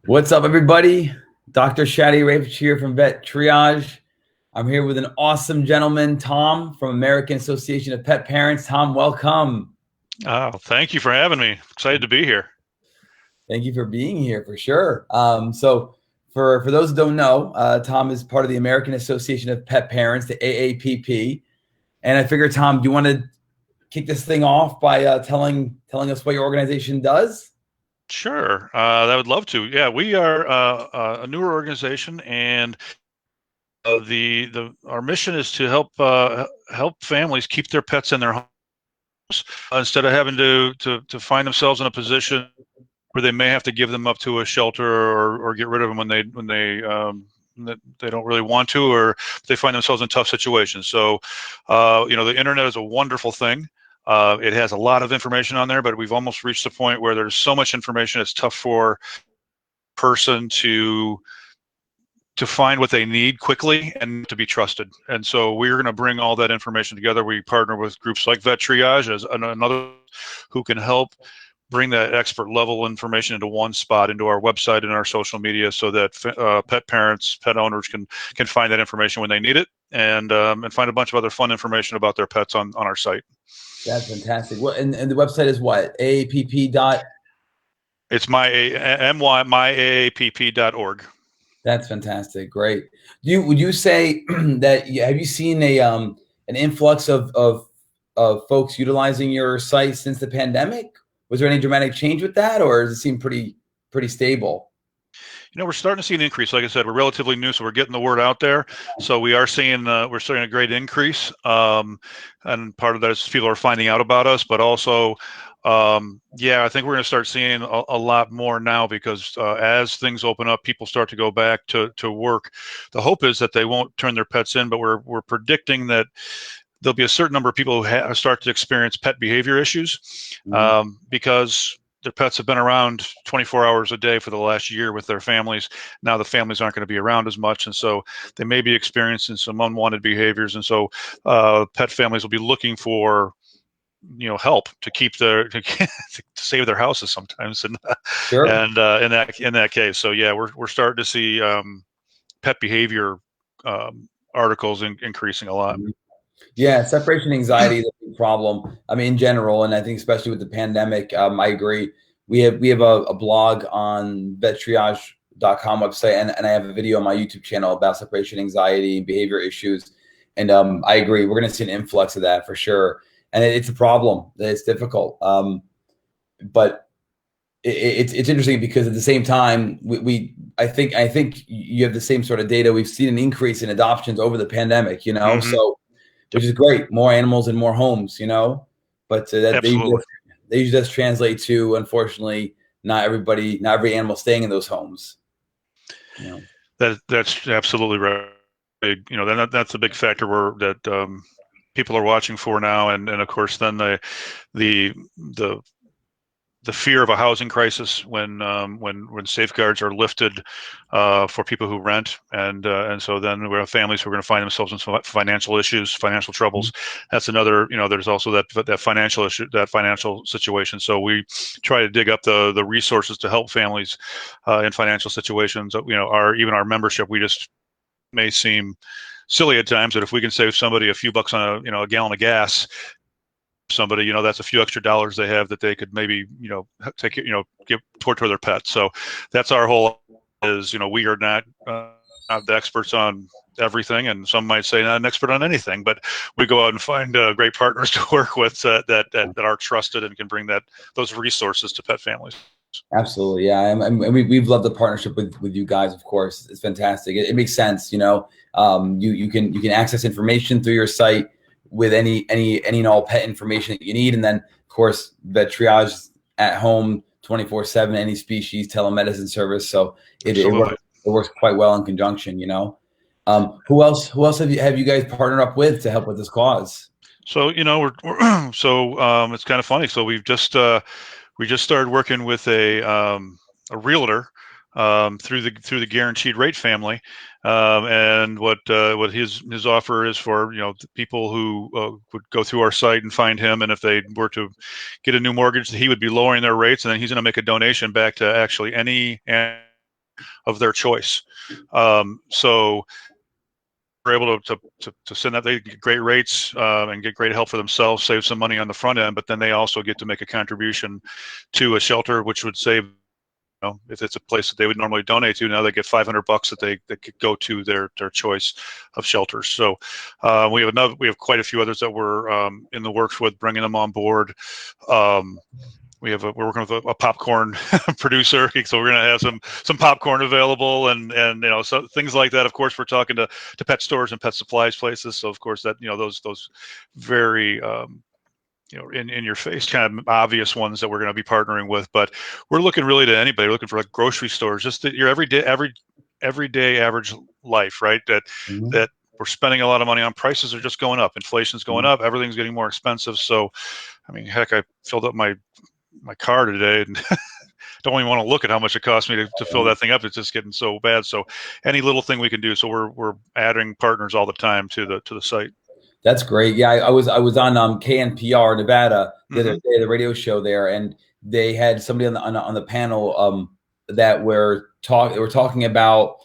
What's up, everybody? Dr. Shadi Rafich here from VetTriage. I'm here with an awesome gentleman, Tom, from American Association of Pet Parents. Tom, welcome. Oh, thank you for having me. Excited to be here. Thank you for being here for sure. So, for those who don't know, Tom is part of the American Association of Pet Parents, the AAPP. And I figure, Tom, do you want to kick this thing off by telling us what your organization does? Sure, I would love to. Yeah, we are a newer organization, and the our mission is to help families keep their pets in their homes instead of having to find themselves in a position where they may have to give them up to a shelter or get rid of them when they don't really want to, or they find themselves in tough situations. So, the internet is a wonderful thing. It has a lot of information on there, but we've almost reached the point where there's so much information it's tough for a person to find what they need quickly and to be trusted. And so we're going to bring all that information together. We partner with groups like VetTriage as another who can help bring that expert level information into one spot, into our website and our social media, so that pet parents, pet owners can find that information when they need it, and find a bunch of other fun information about their pets on our site. That's fantastic. What and the website is what? AAPP dot. It's myaapp.org. That's fantastic. Great. Would you say that have you seen an influx of folks utilizing your site since the pandemic? Was there any dramatic change with that, or does it seem pretty stable? We're starting to see an increase. Like I said, we're relatively new, so we're getting the word out there. So we're seeing a great increase, and part of that is people are finding out about us, but also, I think we're going to start seeing a lot more now because as things open up, people start to go back to work. The hope is that they won't turn their pets in, but we're predicting that there'll be a certain number of people who start to experience pet behavior issues, because their pets have been around 24 hours a day for the last year with their families. Now the families aren't going to be around as much, and so they may be experiencing some unwanted behaviors. And so pet families will be looking for help to keep to save their houses sometimes, and Sure. in that case. So yeah, we're starting to see pet behavior articles increasing a lot. Yeah, separation anxiety is a big problem. I mean, in general, and I think especially with the pandemic, I agree. We have a blog on vettriage.com website, and I have a video on my YouTube channel about separation anxiety and behavior issues. And I agree, we're going to see an influx of that for sure. And it's a problem. It's difficult. But it's interesting because at the same time, I think you have the same sort of data. We've seen an increase in adoptions over the pandemic. Mm-hmm. So which is great. More animals in more homes. But that Absolutely. they usually does translate to, unfortunately, not every animal staying in those homes. You know. That's absolutely right. That's a big factor that people are watching for now, and of course then the the the fear of a housing crisis when safeguards are lifted for people who rent, and so then we have families who are going to find themselves in some financial issues, financial troubles. That's another. There's also that financial issue, that financial situation. So we try to dig up the resources to help families in financial situations. Our membership, we just may seem silly at times, that if we can save somebody a few bucks on a gallon of gas, somebody, that's a few extra dollars they have that they could maybe, take it, give toward their pets. So that's our whole is, we are not the experts on everything, and some might say not an expert on anything, but we go out and find great partners to work with that are trusted and can bring those resources to pet families. Absolutely, yeah. And we've loved the partnership with you guys. Of course, it's fantastic. It makes sense. You can access information through your site with any and all pet information that you need, and then of course the triage at home 24/7, any species telemedicine service. So Absolutely. it works quite well in conjunction. Who else have you guys partnered up with to help with this cause? So it's kind of funny. So we just started working with a realtor through the guaranteed rate family, and what his offer is for people who would go through our site and find him, and if they were to get a new mortgage, he would be lowering their rates, and then he's going to make a donation back to actually any of their choice. So we're able to send that. They get great rates and get great help for themselves, save some money on the front end, but then they also get to make a contribution to a shelter, which would save, if it's a place that they would normally donate to, now they get $500 that could go to their choice of shelters. So we have quite a few others that we're in the works with, bringing them on board. We're working with a popcorn producer, so we're going to have some popcorn available, and so things like that. Of course, we're talking to pet stores and pet supplies places. So of course that those very in your face kind of obvious ones that we're going to be partnering with, but we're looking really to anybody. We're looking for like grocery stores, just your everyday average life, right? That we're spending a lot of money on. Prices are just going up. Inflation's going up. Everything's getting more expensive. So, I mean, heck, I filled up my car today and don't even want to look at how much it cost me to fill that thing up. It's just getting so bad. So any little thing we can do. So we're adding partners all the time to the site. That's great. Yeah, I was on KNPR Nevada the other day, the radio show there, and they had somebody on the panel that were talking about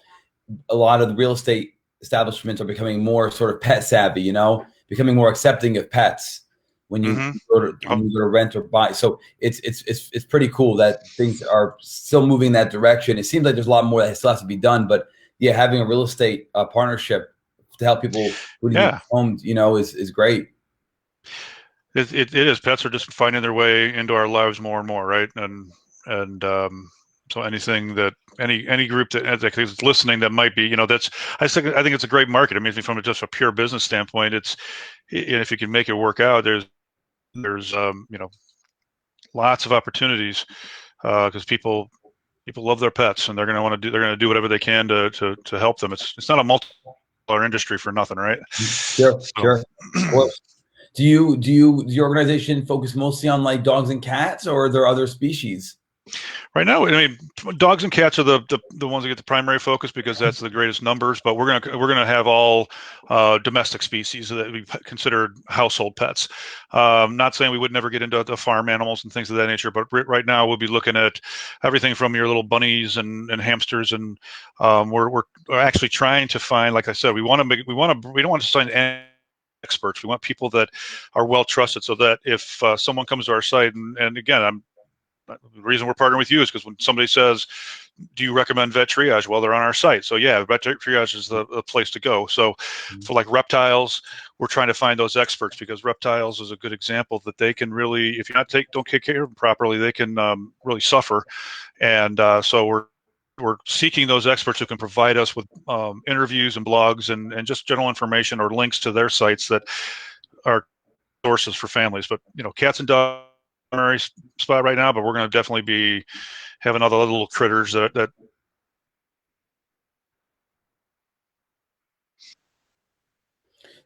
a lot of the real estate establishments are becoming more sort of pet savvy, becoming more accepting of pets when you go to rent or buy. So it's pretty cool that things are still moving in that direction. It seems like there's a lot more that still has to be done, but yeah, having a real estate partnership to help people who need homes, is great. It is. Pets are just finding their way into our lives more and more, right? And so anything that any group that is listening that might be, I think it's a great market. I mean, from just a pure business standpoint, if you can make it work out, there's lots of opportunities because people love their pets and they're going to do whatever they can to help them. It's not a multi-dollar industry for nothing, right? Sure. Of course. Do your organization focus mostly on like dogs and cats, or are there other species? Right now, I mean, dogs and cats are the ones that get the primary focus because that's the greatest numbers. But we're gonna have all domestic species that we considered household pets. Not saying we would never get into the farm animals and things of that nature, but right now we'll be looking at everything from your little bunnies and hamsters, and we're actually trying to find, like I said, we don't want to sign experts. We want people that are well trusted, so that if someone comes to our site, and again, the reason we're partnering with you is because when somebody says, do you recommend VetTriage? Well, they're on our site. So yeah, VetTriage is the place to go. So for like reptiles, we're trying to find those experts, because reptiles is a good example that they can really, if you don't take care of them properly, they can really suffer. And so we're seeking those experts who can provide us with interviews and blogs and just general information or links to their sites that are sources for families. But cats and dogs primary spot right now, but we're going to definitely be having other little critters that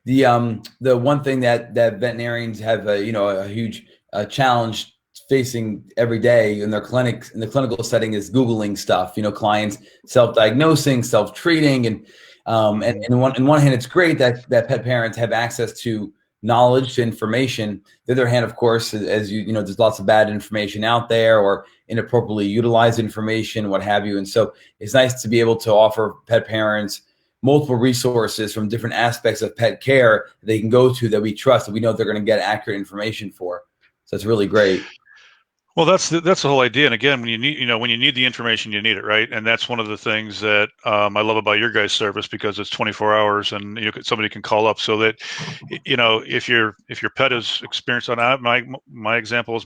the one thing that veterinarians have a huge challenge facing every day in their clinics, in the clinical setting, is Googling stuff. Clients self-diagnosing, self-treating, and in one hand, it's great that pet parents have access to knowledge, to information. The other hand, of course, as there's lots of bad information out there, or inappropriately utilized information, what have you. And so it's nice to be able to offer pet parents multiple resources from different aspects of pet care that they can go to, that we trust, that we know they're going to get accurate information for. So it's really great. Well, that's the whole idea. And again, when you need the information, you need it, right? And that's one of the things that I love about your guys' service, because it's 24 hours and somebody can call up, so that if your pet is experienced on my example is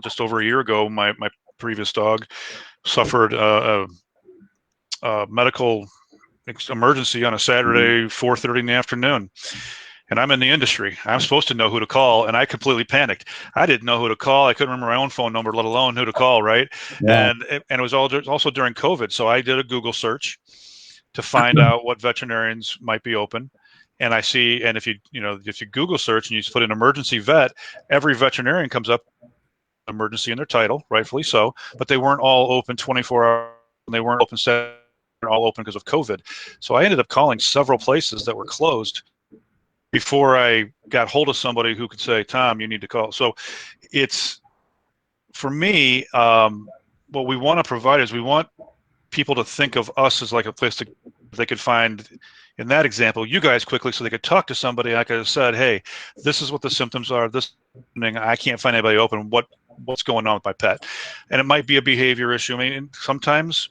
just over a year ago, my previous dog suffered a medical emergency on a Saturday, 4:30 in the afternoon. And I'm in the industry. I'm supposed to know who to call, and I completely panicked. I didn't know who to call. I couldn't remember my own phone number, let alone who to call, right? Yeah. And it was also during COVID, so I did a Google search to find out what veterinarians might be open. And I see, and if you Google search and you put in emergency vet, every veterinarian comes up emergency in their title, rightfully so, but they weren't all open 24 hours, and they weren't open all open because of COVID. So I ended up calling several places that were closed before I got hold of somebody who could say, Tom, you need to call. So it's, for me, what we want to provide is we want people to think of us as like a place that they could find, in that example, you guys quickly, so they could talk to somebody. I could have said, hey, this is what the symptoms are. This, I can't find anybody open. What's going on with my pet? And it might be a behavior issue. I mean, sometimes,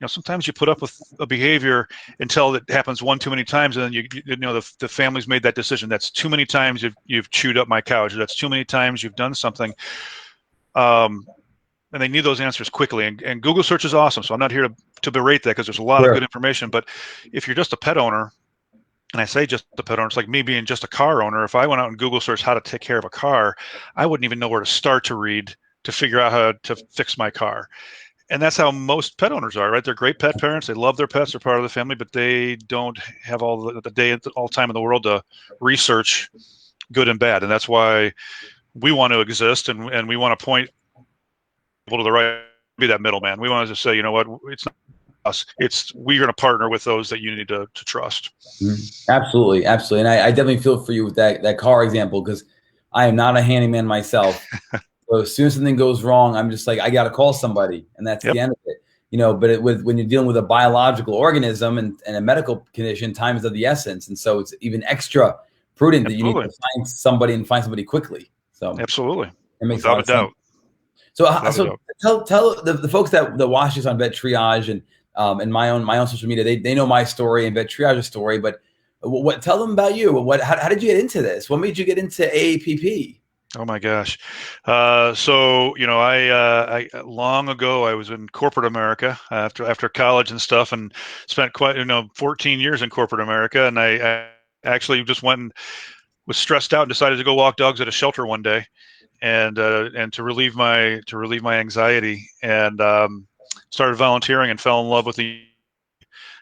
sometimes you put up with a behavior until it happens one too many times, and then the family's made that decision. That's too many times you've chewed up my couch. That's too many times you've done something. And they need those answers quickly. And Google search is awesome. So I'm not here to berate that, because there's a lot of good information. But if you're just a pet owner, and I say just a pet owner, it's like me being just a car owner. If I went out and Google search how to take care of a car, I wouldn't even know where to start to read to figure out how to fix my car. And that's how most pet owners are, right? They're great pet parents. They love their pets. They're part of the family, but they don't have all the time in the world to research good and bad. And that's why we want to exist, and we want to point people to the right, be that middleman. We want to just say, you know what, it's not us. It's, we're going to partner with those that you need to trust. Absolutely, absolutely. And I definitely feel for you with that car example, because I am not a handyman myself. So as soon as something goes wrong, I'm just like, I got to call somebody, and that's the end of it. But when you're dealing with a biological organism and a medical condition, time is of the essence. And so it's even extra prudent that you need to find somebody quickly. So absolutely, it makes without a doubt. So tell the folks that watch this on VetTriage and my own social media, they know my story and VetTriage's story, but tell them about you. How did you get into this? What made you get into AAPP? Oh my gosh. So, I long ago, I was in corporate America after college and stuff, and spent 14 years in corporate America. And I actually just went and was stressed out and decided to go walk dogs at a shelter one day, and to relieve my anxiety, and started volunteering and fell in love with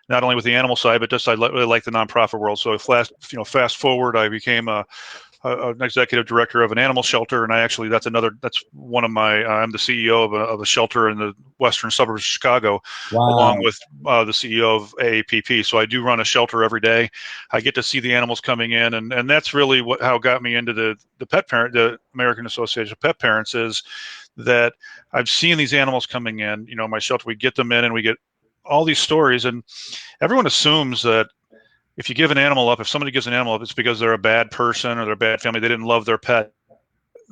not only with the animal side, but just I really like the nonprofit world. So fast forward, I became an executive director of an animal shelter, and that's one of my. I'm the CEO of a shelter in the western suburbs of Chicago, along with the CEO of AAPP. So I do run a shelter every day. I get to see the animals coming in, and that's really how got me into the American Association of Pet Parents, is that I've seen these animals coming in. My shelter, we get them in, and we get all these stories, and everyone assumes that if somebody gives an animal up, it's because they're a bad person or they're a bad family. They didn't love their pet.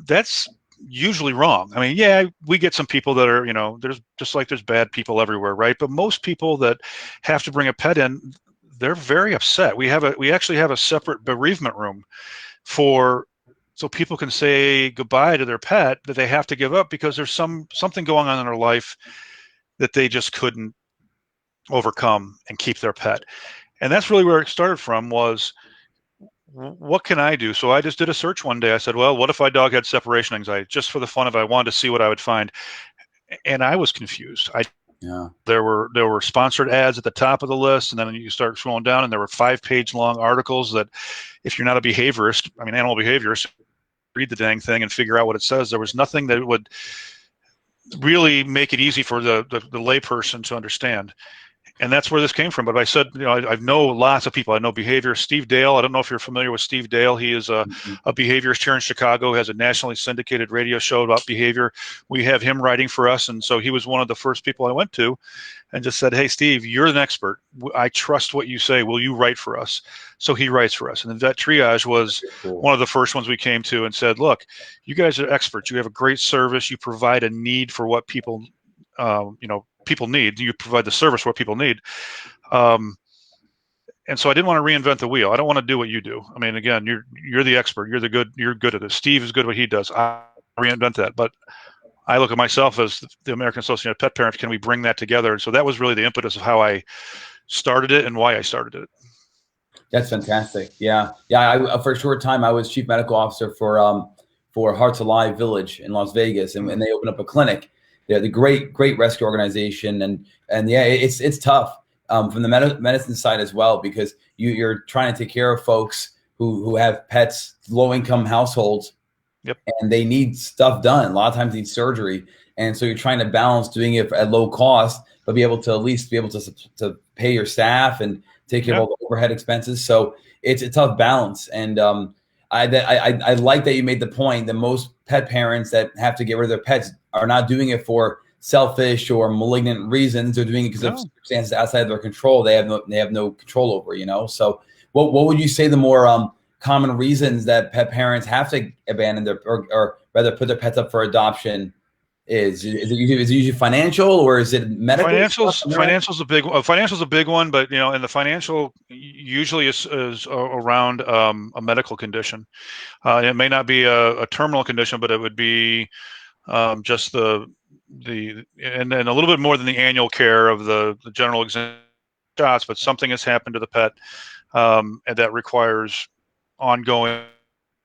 That's usually wrong. I mean, yeah, we get some people that are, there's bad people everywhere, right? But most people that have to bring a pet in, they're very upset. We actually have a separate bereavement room so people can say goodbye to their pet that they have to give up because there's something going on in their life that they just couldn't overcome and keep their pet. And that's really where it started from, was what can I do? So I just did a search one day. I said, well, what if my dog had separation anxiety? Just for the fun of it, I wanted to see what I would find. And I was confused. There were sponsored ads at the top of the list, and then you start scrolling down, and there were 5-page long articles that, if you're not a behaviorist, animal behaviorist, read the dang thing and figure out what it says. There was nothing that would really make it easy for the layperson to understand. And that's where this came from. But I said, I know lots of people. I know behaviorists. Steve Dale, I don't know if you're familiar with Steve Dale. He is a behaviorist here in Chicago, has a nationally syndicated radio show about behavior. We have him writing for us. And so he was one of the first people I went to and just said, hey, Steve, you're an expert. I trust what you say. Will you write for us? So he writes for us. And then VetTriage was one of the first ones we came to and said, look, you guys are experts. You have a great service. You provide a need for what people, people need. You provide the service what people need. And so I didn't want to reinvent the wheel. I don't want to do what you do. Again, you're the expert. You're good at this. Steve is good at what he does. I reinvent that. But I look at myself as the American Association of Pet Parents. Can we bring that together? And so that was really the impetus of how I started it and why I started it. That's fantastic. Yeah. For a short time, I was chief medical officer for Hearts Alive Village in Las Vegas, and they opened up a clinic. They're the great rescue organization, and yeah, it's tough from the medicine side as well, because you're trying to take care of folks who have pets, low income households, and they need stuff done. A lot of times need surgery, and so you're trying to balance doing it at low cost, but be able to at least be able to pay your staff and take care of all the overhead expenses. So it's a tough balance, and I like that you made the point that most pet parents that have to get rid of their pets are not doing it for selfish or malignant reasons. They're doing it because of circumstances outside of their control. They have no control over, So what would you say the more common reasons that pet parents have to abandon their or rather put their pets up for adoption is it usually financial, or is it medical stuff? Financial's a big one, but and the financial usually is around a medical condition. It may not be a terminal condition, but it would be just the and a little bit more than the annual care of the general exam shots, but something has happened to the pet, and that requires ongoing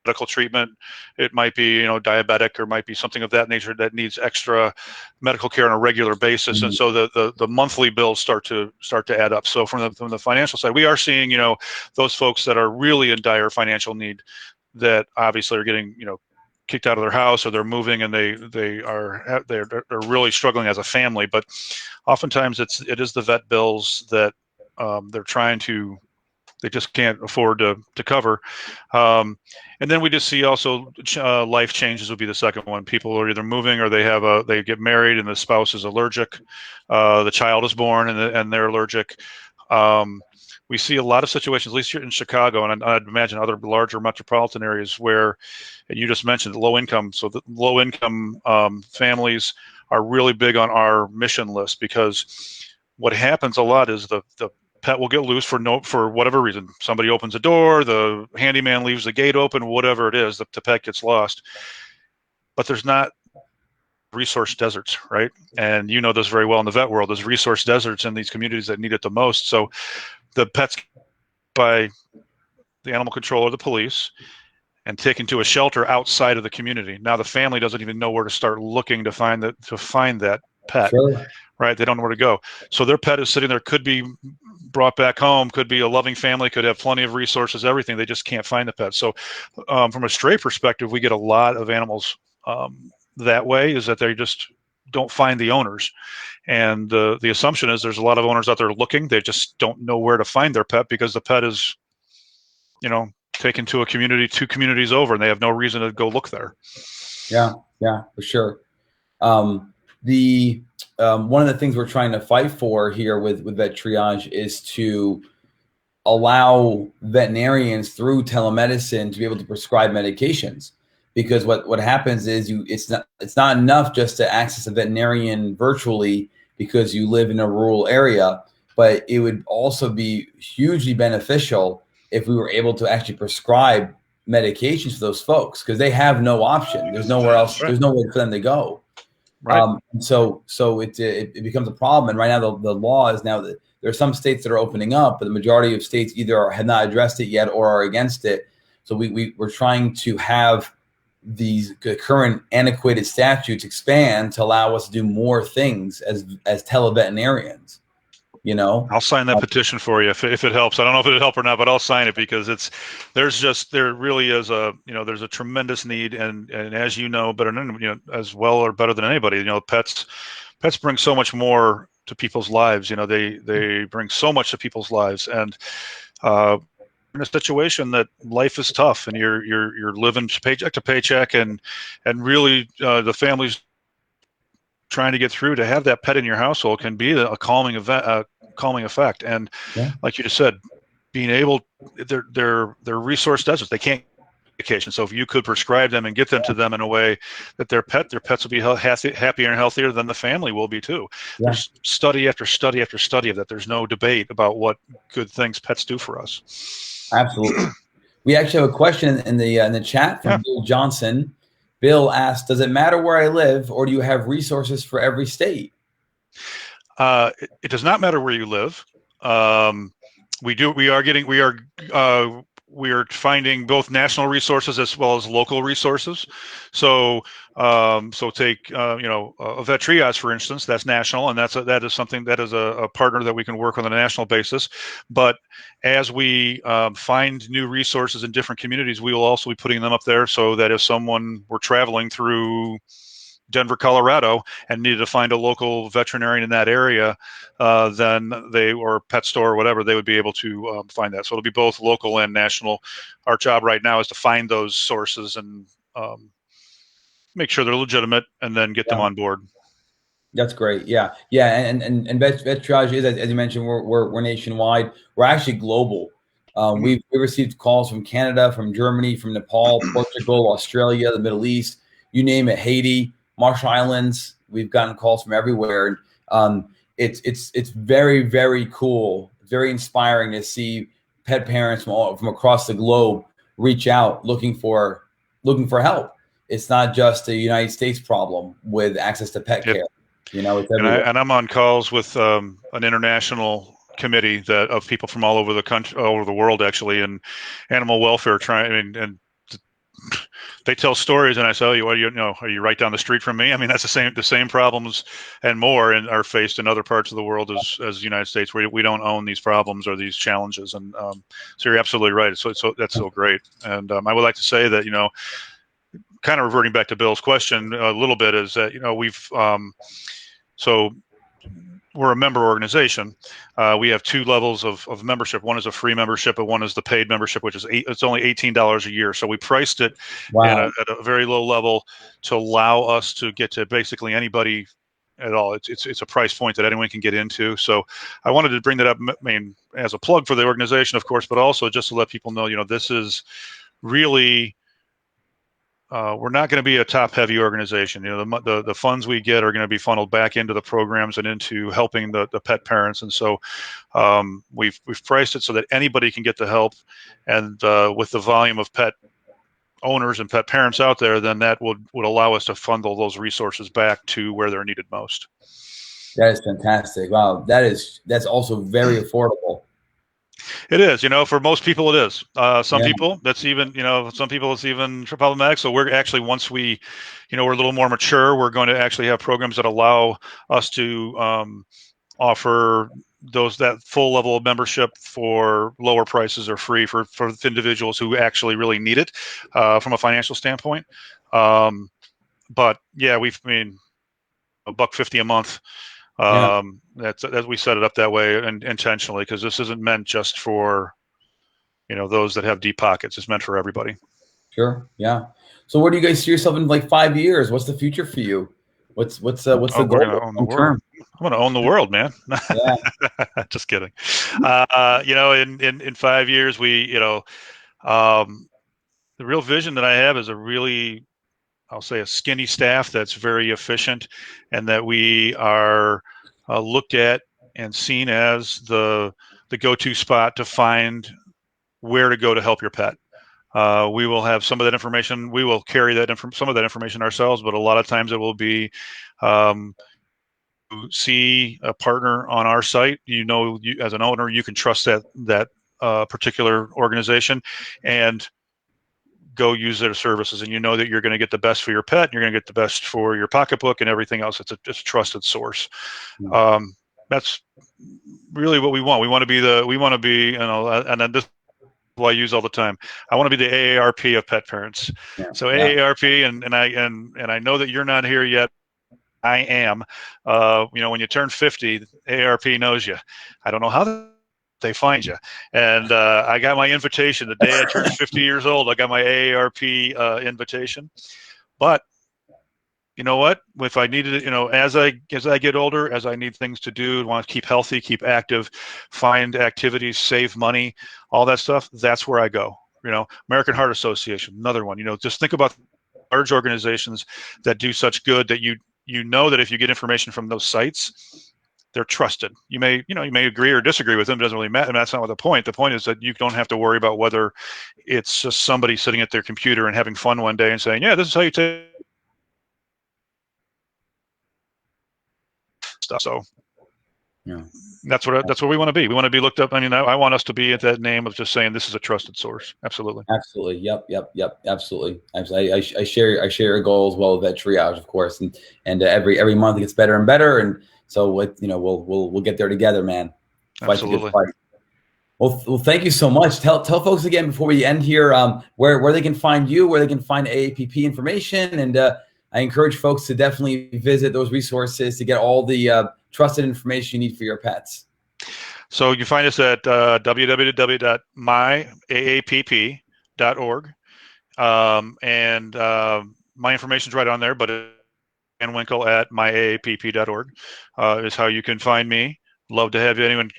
medical treatment. It might be diabetic, or might be something of that nature that needs extra medical care on a regular basis. And so the monthly bills start to add up. So from the financial side, we are seeing those folks that are really in dire financial need, that obviously are getting kicked out of their house, or they're moving, and they're really struggling as a family. But oftentimes it is the vet bills that they just can't afford to cover. And then we just see also life changes would be the second one. People are either moving, or they get married and the spouse is allergic. The child is born and they're allergic. We see a lot of situations, at least here in Chicago, and I'd imagine other larger metropolitan areas, where, and you just mentioned low income. So the low income families are really big on our mission list, because what happens a lot is the pet will get loose for whatever reason. Somebody opens a door, the handyman leaves the gate open, whatever it is, the pet gets lost. But there's not resource deserts, right? And you know this very well in the vet world. There's resource deserts in these communities that need it the most. So the pets by the animal control or the police and taken to a shelter outside of the community. Now the family doesn't even know where to start looking to find that pet. Sure. Right? They don't know where to go. So their pet is sitting there, could be brought back home, could be a loving family, could have plenty of resources, everything. They just can't find the pet. So from a stray perspective, we get a lot of animals that way, is that they just don't find the owners. And the assumption is there's a lot of owners out there looking. They just don't know where to find their pet, because the pet is, taken to a community, 2 communities over, and they have no reason to go look there. Yeah, for sure. One of the things we're trying to fight for here with VetTriage is to allow veterinarians through telemedicine to be able to prescribe medications, because what happens is it's not enough just to access a veterinarian virtually because you live in a rural area, but it would also be hugely beneficial if we were able to actually prescribe medications for those folks, because they have no option. There's nowhere else. Right. There's nowhere for them to go. Right. So it becomes a problem. And right now the law is now that there are some states that are opening up, but the majority of states either have not addressed it yet or are against it. So we're trying to have these current antiquated statutes expand to allow us to do more things as televeterinarians. I'll sign that petition for you if it helps. I don't know if it'll help or not, but I'll sign it, because there really is there's a tremendous need, and as you know better than as well or better than anybody, pets bring so much more to people's lives. They bring so much to people's lives, and in a situation that life is tough and you're living paycheck to paycheck, and really the family's trying to get through, to have that pet in your household can be a calming effect. And like you just said, being able, they're resource deserts. They can't medication. So if you could prescribe them and get them to them in a way that their pets will be happier and healthier, than the family will be too. Yeah. There's study after study after study of that. There's no debate about what good things pets do for us. Absolutely. We actually have a question in the chat from Bill Johnson. Bill asked, "Does it matter where I live, or do you have resources for every state?" It does not matter where you live. We are finding both national resources as well as local resources. So take a VetTriage, for instance. That's national, and that is something that is a partner that we can work on a national basis. But as we find new resources in different communities, we will also be putting them up there, so that if someone were traveling through Denver, Colorado, and needed to find a local veterinarian in that area, then or pet store or whatever, they would be able to find that. So it'll be both local and national. Our job right now is to find those sources and make sure they're legitimate, and then get them on board. That's great. Yeah, yeah, and VetTriage is, as you mentioned, we're nationwide. We're actually global. Mhm. We received calls from Canada, from Germany, from Nepal, Portugal, Australia, the Middle East, you name it, Haiti, Marshall Islands. We've gotten calls from everywhere, and it's very very cool, very inspiring to see pet parents from across the globe reach out looking for help. It's not just a United States problem with access to pet Yep. care. You know, it's And everywhere. I'm on calls with an international committee that of people from all over the country, all over the world, actually, and animal welfare. And they tell stories, and I say, "Oh, you know, are you right down the street from me?" I mean, that's the same problems and more, and are faced in other parts of the world as the United States, where we don't own these problems or these challenges. And so you're absolutely right. So that's so great. And I would like to say that, you know, kind of reverting back to Bill's question a little bit, is that, you know, so we're a member organization. We have two levels of membership. One is a free membership, and one is the paid membership, which is it's only $18 a year. So we priced it Wow. at a very low level to allow us to get to basically anybody at all. It's a price point that anyone can get into. So I wanted to bring that up, I mean, as a plug for the organization, of course, but also just to let people know, you know, this is really we're not going to be a top-heavy organization. You know, the funds we get are going to be funneled back into the programs and into helping the pet parents. And so we've priced it so that anybody can get the help. And with the volume of pet owners and pet parents out there, then that would allow us to funnel those resources back to where they're needed most. That is fantastic. Wow. That's also very affordable. It is, you know, for most people it is. Some Yeah, people that's even, you know, some people it's even problematic. So we're actually, once we, you know, we're a little more mature, we're going to actually have programs that allow us to offer that full level of membership for lower prices or free for individuals who actually really need it from a financial standpoint. But yeah, I mean, $150 a month. yeah, That's as we set it up that way and intentionally, because this isn't meant just for, you know, those that have deep pockets. It's meant for everybody. sure. Yeah. So where do you guys see yourself in like 5 years? What's the future for you? What's the Oh, we're goal gonna own the long world. term? I'm gonna own the world, man. Yeah, Just kidding. You know, in 5 years, um, the real vision that I have is a really, I'll say, a skinny staff that's very efficient, and that we are looked at and seen as the go-to spot to find where to go to help your pet. We will have some of that information. We will carry some of that information ourselves, but a lot of times it will be um, see a partner on our site. You know, as an owner, you can trust that particular organization, and go use their services, and you know that you're going to get the best for your pet, and you're going to get the best for your pocketbook and everything else. It's a trusted source. Um, that's really what we want. We want to be, you know, and then this is what I use all the time. I want to be the AARP of pet parents. yeah, So yeah. AARP, and I know that you're not here yet. I am. You know, when you turn 50, AARP knows you. I don't know how they find you. And I got my invitation the day I turned 50 years old. I got my AARP invitation. But you know what? If I needed it, you know, as I get older, as I need things to do, want to keep healthy, keep active, find activities, save money, all that stuff, that's where I go. You know, American Heart Association, another one. You know, just think about large organizations that do such good that you know that if you get information from those sites, they're trusted. You may agree or disagree with them. It doesn't really matter. And that's not what the point. The point is that you don't have to worry about whether it's just somebody sitting at their computer and having fun one day and saying, "Yeah, this is how you take stuff." So Yeah. that's what we want to be. We want to be looked up. I mean, I want us to be at that name of just saying this is a trusted source. Absolutely. Absolutely. Yep. Yep. Yep. Absolutely. I share your goal as well with VetTriage, of course, and every month it gets better and better, and so you know we'll get there together, man. Fight the good Absolutely. fight. Well, thank you so much. Tell folks again before we end here where they can find you, where they can find AAPP information, and I encourage folks to definitely visit those resources to get all the trusted information you need for your pets. So you find us at www.myaapp.org. And my information's right on there, but Winkle at myaapp.org is how you can find me. Love to have anyone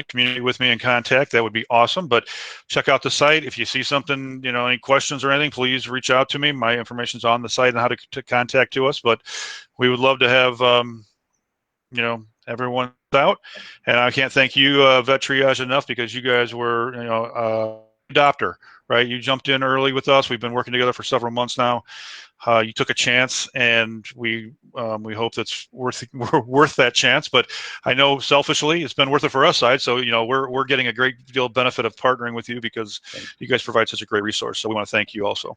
communicate with me and contact. That would be awesome. But check out the site. If you see something, any questions or anything, please reach out to me. My information's on the site and how to contact to us. But we would love to have, everyone out. And I can't thank you, VetTriage, enough, because you guys were, adopter, right? You jumped in early with us. We've been working together for several months now. You took a chance, and we hope that's worth that chance. But I know selfishly, it's been worth it for us side. So we're getting a great deal of benefit of partnering with you because you guys provide such a great resource. So we want to thank you also.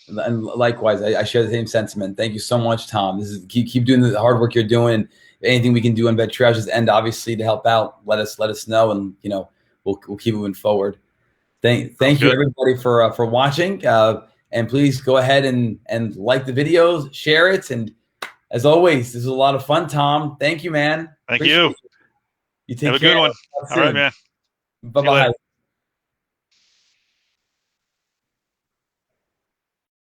And likewise, I share the same sentiment. Thank you so much, Tom. This is keep doing the hard work you're doing. Anything we can do on VetTriage's end, obviously, to help out, let us know, and we'll keep moving forward. Thank you everybody for watching, and please go ahead and like the videos, share it, and as always, this is a lot of fun, Tom. Thank you, man. Thank you. You take Have a care. good one. All right, man. Bye-bye.